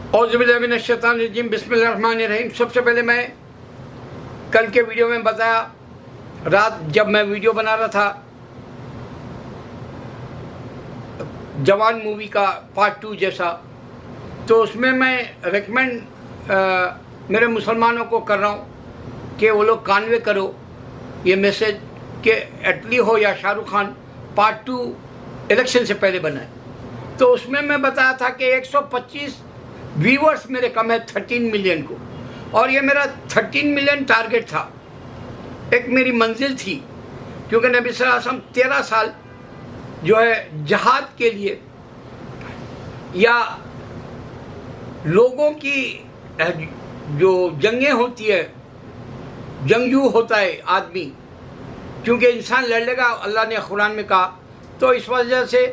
औज़ुबिल्लाहिमिनश्शैतानिर्रजीम बिस्मिल्लाहिर्रहमानिर्रहीम। सबसे पहले मैं कल के वीडियो में बताया, रात जब मैं वीडियो बना रहा था जवान मूवी का पार्ट 2 जैसा, तो उसमें मैं रेकमेंड मेरे मुसलमानों को कर रहा हूँ कि वो लोग कानवे करो ये मैसेज कि एटली हो या शाहरुख खान पार्ट 2 इलेक्शन से पहले बनाए। तो उसमें मैं बताया था कि 125 व्यूवर्स मेरे कम है 13 मिलियन को, और ये मेरा 13 मिलियन टारगेट था, एक मेरी मंजिल थी, क्योंकि नबी सल्लल्लाहु अलैहि वसल्लम 13 साल जो है जहाद के लिए या लोगों की जो जंगें होती है, जंगजू होता है आदमी, क्योंकि इंसान लड़ लेगा, अल्लाह ने कुरान में कहा, तो इस वजह से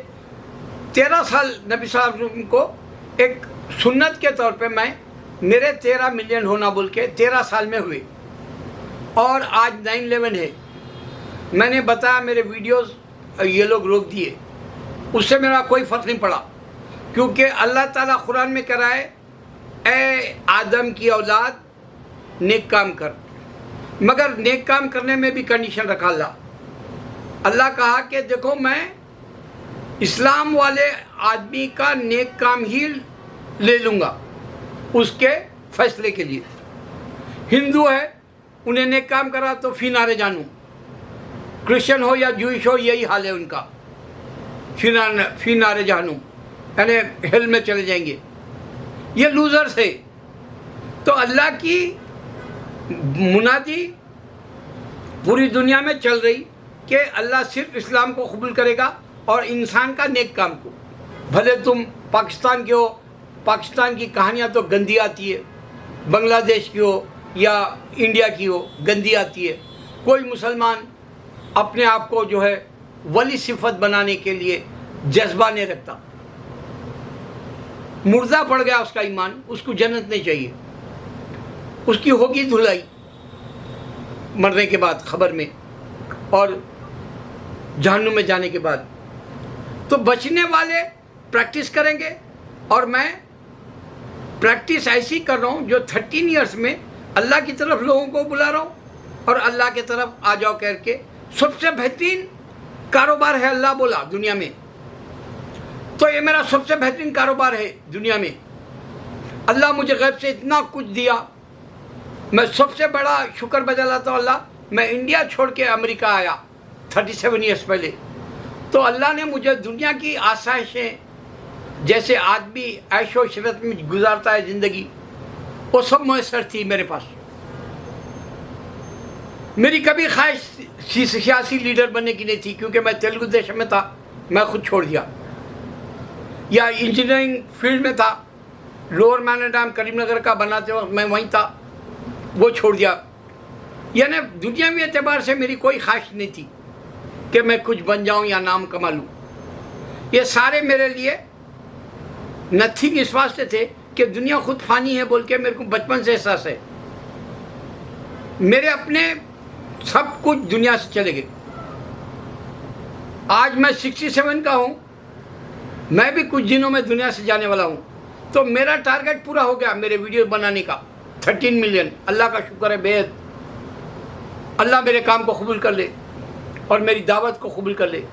13 साल नबी सल्लल्लाहु अलैहि वसल्लम को एक सुन्नत के तौर पे मैं मेरे 13 मिलियन होना बोल के 13 साल में हुए, और आज 9/11 है। मैंने बताया मेरे वीडियोस ये लोग रोक दिए, उससे मेरा कोई फ़र्क नहीं पड़ा, क्योंकि अल्लाह ताला कुरान में कह रहा है, ए आदम की औलाद नेक काम कर, मगर नेक काम करने में भी कंडीशन रखा अल्लाह कहा कि देखो मैं इस्लाम वाले आदमी का नेक काम ही ले लूँगा उसके फैसले के लिए। हिंदू है, उन्हें नेक काम करा तो फी नारे जानूँ, क्रिश्चियन हो या जूइश हो यही हाल है उनका, फी नारे जानूँ, यानी हेल में चले जाएंगे, ये लूज़र्स है। तो अल्लाह की मुनादी पूरी दुनिया में चल रही कि अल्लाह सिर्फ इस्लाम को कबूल करेगा और इंसान का नेक काम को। भले तुम पाकिस्तान के हो, पाकिस्तान की कहानियाँ तो गंदी आती है, बांग्लादेश की हो या इंडिया की हो गंदी आती है। कोई मुसलमान अपने आप को जो है वली सिफत बनाने के लिए जज्बा नहीं रखता, मुर्दा पड़ गया उसका ईमान, उसको जन्नत नहीं चाहिए, उसकी होगी धुलाई मरने के बाद खबर में और जहन्नुम में जाने के बाद। तो बचने वाले प्रैक्टिस करेंगे, और मैं प्रैक्टिस ऐसी कर रहा हूँ जो 13 इयर्स में अल्लाह की तरफ लोगों को बुला रहा हूँ, और अल्लाह की तरफ आ जाओ कह के। सबसे बेहतरीन कारोबार है अल्लाह बोला दुनिया में, तो ये मेरा सबसे बेहतरीन कारोबार है दुनिया में। अल्लाह मुझे गैब से इतना कुछ दिया, मैं सबसे बड़ा शुक्र बजा लाता हूँ अल्लाह। मैं इंडिया छोड़ के अमेरिका आया 37 ईयर्स पहले, तो अल्लाह ने मुझे दुनिया की आसाइशें, जैसे आदमी ऐशो इशरत में गुजारता है ज़िंदगी, वो सब मैसर थी मेरे पास। मेरी कभी ख्वाहिश सियासी लीडर बनने की नहीं थी, क्योंकि मैं तेलुगु देशम में था, मैं खुद छोड़ दिया, या इंजीनियरिंग फील्ड में था, लोअर मैनेडाम करीमनगर का बनाते वक्त मैं वहीं था, वो छोड़ दिया। यानी दुनियावी एतबार से मेरी कोई ख्वाहिश नहीं थी कि मैं कुछ बन जाऊं या नाम कमा लूं। ये सारे मेरे लिए नथिंग इस वास्ते थे कि दुनिया खुद फानी है बोल के मेरे को बचपन से एहसास है। मेरे अपने सब कुछ दुनिया से चले गए। आज मैं 67 का हूँ, मैं भी कुछ दिनों में दुनिया से जाने वाला हूँ, तो मेरा टारगेट पूरा हो गया मेरे वीडियो बनाने का 13 मिलियन। अल्लाह का शुक्र है बेहद, अल्लाह मेरे काम को कबूल कर ले और मेरी दावत को कबूल कर ले।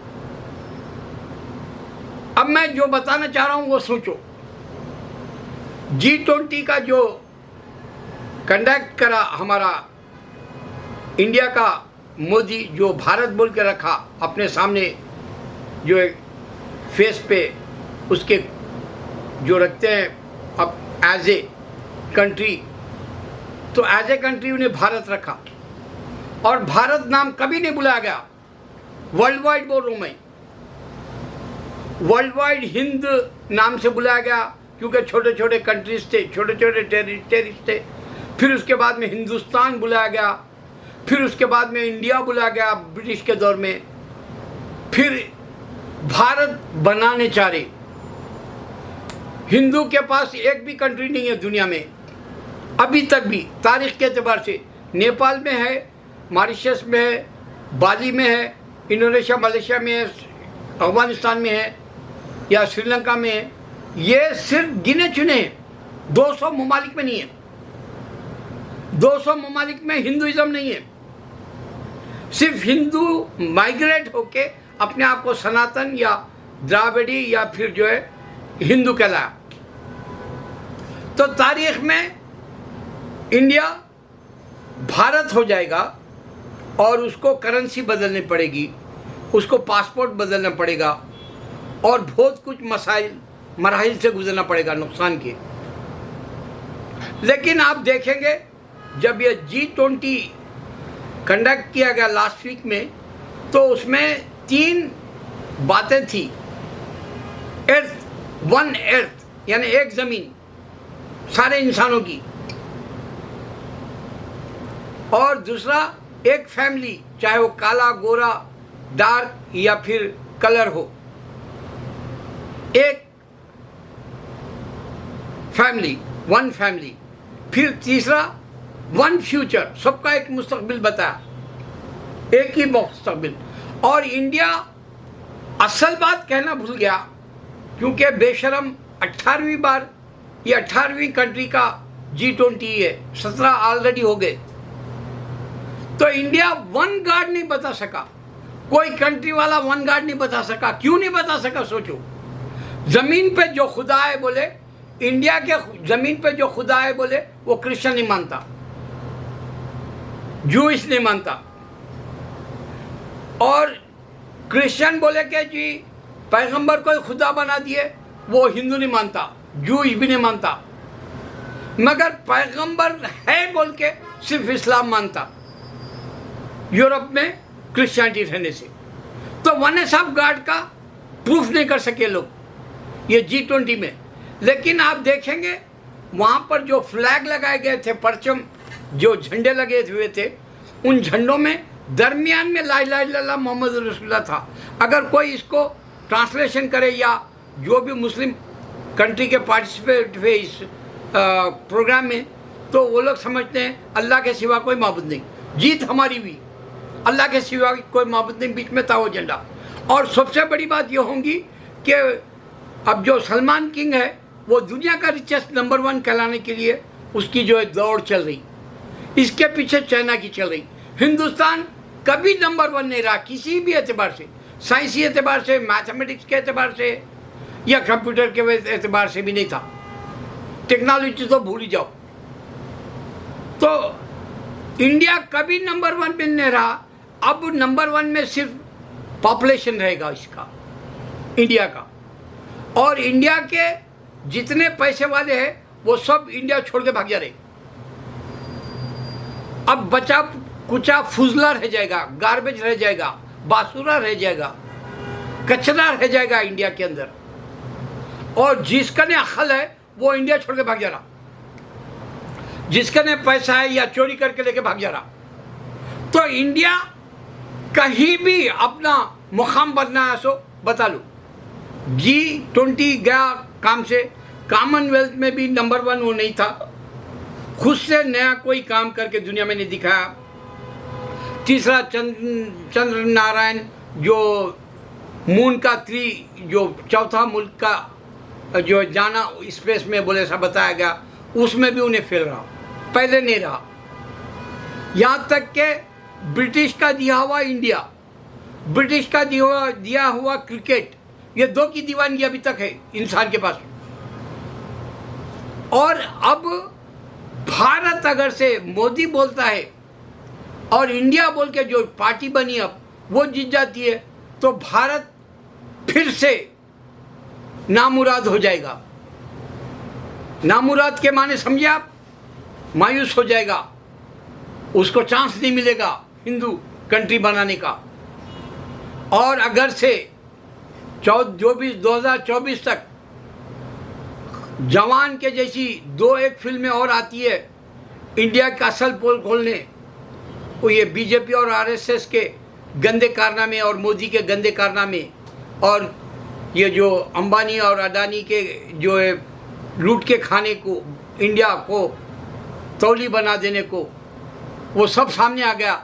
अब मैं जो बताना चाह रहा हूँ वो सोचो। G20 का जो कंडक्ट करा हमारा इंडिया का मोदी, जो भारत बोल के रखा अपने सामने, जो एक फेस पे उसके जो रखते हैं अब एज ए कंट्री, तो एज ए कंट्री उन्हें भारत रखा, और भारत नाम कभी नहीं बुलाया गया। वर्ल्ड वाइड बोल रहा हूँ मैं, वर्ल्ड वाइड हिंद नाम से बुलाया गया, क्योंकि छोटे छोटे कंट्रीज थे, छोटे छोटे टेरिटरीज थे। फिर उसके बाद में हिंदुस्तान बुलाया गया, फिर उसके बाद में इंडिया बुलाया गया ब्रिटिश के दौर में, फिर भारत बनाने चाह रहे। हिंदू के पास एक भी कंट्री नहीं है दुनिया में अभी तक भी, तारीख के एतबार से। नेपाल में है, मॉरिशस में है, बाली में है, इंडोनेशिया मलेशिया में है, अफगानिस्तान में है, या श्रीलंका में है। ये सिर्फ गिने चुने हैं 200 ममालिक में नहीं है। 200 ममालिक में हिंदुइज्म नहीं है। सिर्फ हिंदू माइग्रेट होके अपने आप को सनातन या द्राविड़ी या फिर जो है हिंदू कहलाया। तो तारीख में इंडिया भारत हो जाएगा और उसको करेंसी बदलनी पड़ेगी, उसको पासपोर्ट बदलना पड़ेगा और बहुत कुछ मराहिल से गुजरना पड़ेगा नुकसान के। लेकिन आप देखेंगे जब ये G20 कंडक्ट किया गया लास्ट वीक में, तो उसमें 3 बातें थी। वन अर्थ यानी एक ज़मीन सारे इंसानों की, और दूसरा एक फैमिली, चाहे वो काला गोरा डार्क या फिर कलर हो, एक फैमिली, वन फैमिली। फिर तीसरा वन फ्यूचर, सबका एक मुस्तकबिल बताया, एक ही मुस्तकबिल। और इंडिया असल बात कहना भूल गया, क्योंकि बेशरम 18वीं बार ये 18वीं कंट्री का G20 है, 17 ऑलरेडी हो गए। तो इंडिया वन गार्ड नहीं बता सका, कोई कंट्री वाला वन गार्ड नहीं बता सका। क्यों नहीं बता सका? सोचो, जमीन पे जो खुदा है बोले, इंडिया के जमीन पे जो खुदा है बोले वो क्रिश्चियन नहीं मानता, जूइश नहीं मानता, और क्रिश्चियन बोले कि जी पैगंबर को खुदा बना दिए, वो हिंदू नहीं मानता, जूइश भी नहीं मानता, मगर पैगंबर है बोल के सिर्फ इस्लाम मानता, यूरोप में क्रिश्चियनिटी रहने से। तो वन ऑफ गार्ड का प्रूफ नहीं कर सके लोग ये G20 में। लेकिन आप देखेंगे वहाँ पर जो फ्लैग लगाए गए थे, परचम जो झंडे लगे हुए थे, उन झंडों में दरमियान में ला इलाहा इल्लल्लाह मोहम्मद रसूलुल्लाह था। अगर कोई इसको ट्रांसलेशन करे या जो भी मुस्लिम कंट्री के पार्टिसिपेट हुए इस प्रोग्राम में, तो वो लोग समझते हैं अल्लाह के सिवा कोई माबूद नहीं, जीत हमारी भी, अल्लाह के सिवा कोई माबूद नहीं, बीच में था वो झंडा। और सबसे बड़ी बात ये होगी कि अब जो सलमान किंग है वो दुनिया का रिचेस्ट नंबर 1 कहलाने के लिए उसकी जो है दौड़ चल रही, इसके पीछे चाइना की चल रही। हिंदुस्तान कभी नंबर 1 नहीं रहा किसी भी एतबार से, साइंसी एतबार से, मैथमेटिक्स के एतबार से या कंप्यूटर के एतबार से भी नहीं था। टेक्नोलॉजी तो भूल ही जाओ। तो इंडिया कभी नंबर 1 में नहीं रहा। अब नंबर 1 में सिर्फ पॉपुलेशन रहेगा इसका, इंडिया का। और इंडिया के जितने पैसे वाले हैं वो सब इंडिया छोड़ के भाग जा रहे। अब बचा कुचा फुजला रह जाएगा, गार्बेज रह जाएगा, बासुरा रह जाएगा, कचरा रह जाएगा इंडिया के अंदर। और जिसका ने अक्ल है वो इंडिया छोड़ के भाग जा रहा, जिसका ने पैसा है या चोरी करके लेके भाग जा रहा। तो इंडिया कहीं भी अपना मुकाम बनना है सो बता लो। G20 गया काम से, कॉमनवेल्थ में भी नंबर 1 वो नहीं था, खुद से नया कोई काम करके दुनिया में नहीं दिखाया। तीसरा चंद्र नारायण जो मून का जो चौथा मुल्क का जो जाना स्पेस में बोले सा बताया गया, उसमें भी उन्हें फेल रहा, पहले नहीं रहा। यहाँ तक के ब्रिटिश का दिया हुआ इंडिया, ब्रिटिश का दिया हुआ क्रिकेट, ये 2 की दीवानगी अभी तक है इंसान के पास। और अब भारत अगर से मोदी बोलता है और इंडिया बोल के जो पार्टी बनी अब वो जीत जाती है, तो भारत फिर से नामुराद हो जाएगा। नामुराद के माने समझे आप, मायूस हो जाएगा, उसको चांस नहीं मिलेगा हिंदू कंट्री बनाने का। और अगर से 2024 तक जवान के जैसी 2-1 फिल्में और आती है इंडिया का असल पोल खोलने, वो ये बीजेपी और आरएसएस के गंदे कारनामे और मोदी के गंदे कारनामे और ये जो अंबानी और अडानी के जो है लूट के खाने को, इंडिया को तौली बना देने को, वो सब सामने आ गया,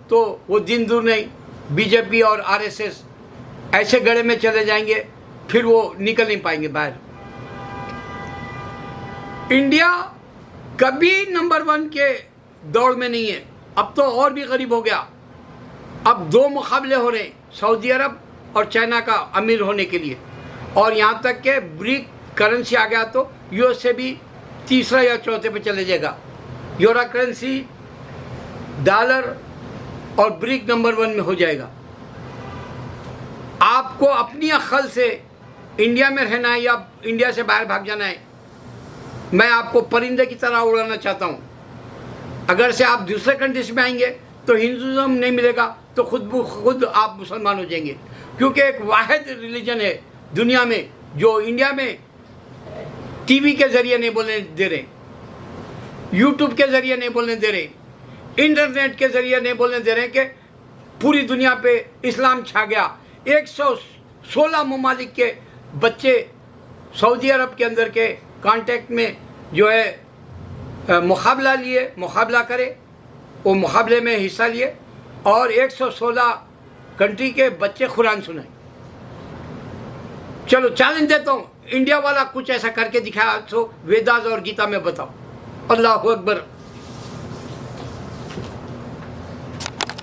तो वो दिन दूर नहीं बीजेपी और आरएसएस ऐसे गड़े में चले जाएंगे, फिर वो निकल नहीं पाएंगे बाहर। इंडिया कभी नंबर 1 के दौड़ में नहीं है, अब तो और भी गरीब हो गया। अब 2 मुकाबले हो रहे हैं, सऊदी अरब और चाइना का अमीर होने के लिए, और यहाँ तक के ब्रिक करेंसी आ गया तो यूएस से भी तीसरा या चौथे पे चले जाएगा। यूरो करेंसी, डॉलर और ब्रिक नंबर 1 में हो जाएगा। आपको अपनी अक्ल से इंडिया में रहना है या इंडिया से बाहर भाग जाना है, मैं आपको परिंदे की तरह उड़ाना चाहता हूँ। अगर से आप दूसरे कंट्रीज में आएंगे तो हिंदुज़म नहीं मिलेगा, तो खुद आप मुसलमान हो जाएंगे, क्योंकि एक वाहिद रिलीजन है दुनिया में जो इंडिया में टीवी के ज़रिए नहीं बोलने दे रहे, यूट्यूब के ज़रिए नहीं बोलने दे रहे, इंटरनेट के ज़रिए नहीं बोलने दे रहे कि पूरी दुनिया पे इस्लाम छा गया। 116 ममालिक के बच्चे सऊदी अरब के अंदर के कांटेक्ट में जो है मुकाबला करे, वो मुकाबले में हिस्सा लिए और 116 कंट्री के बच्चे कुरान सुनाए। चलो चैलेंज देता हूँ, इंडिया वाला कुछ ऐसा करके दिखाया तो वेदास और गीता में बताओ। अल्लाहु अकबर।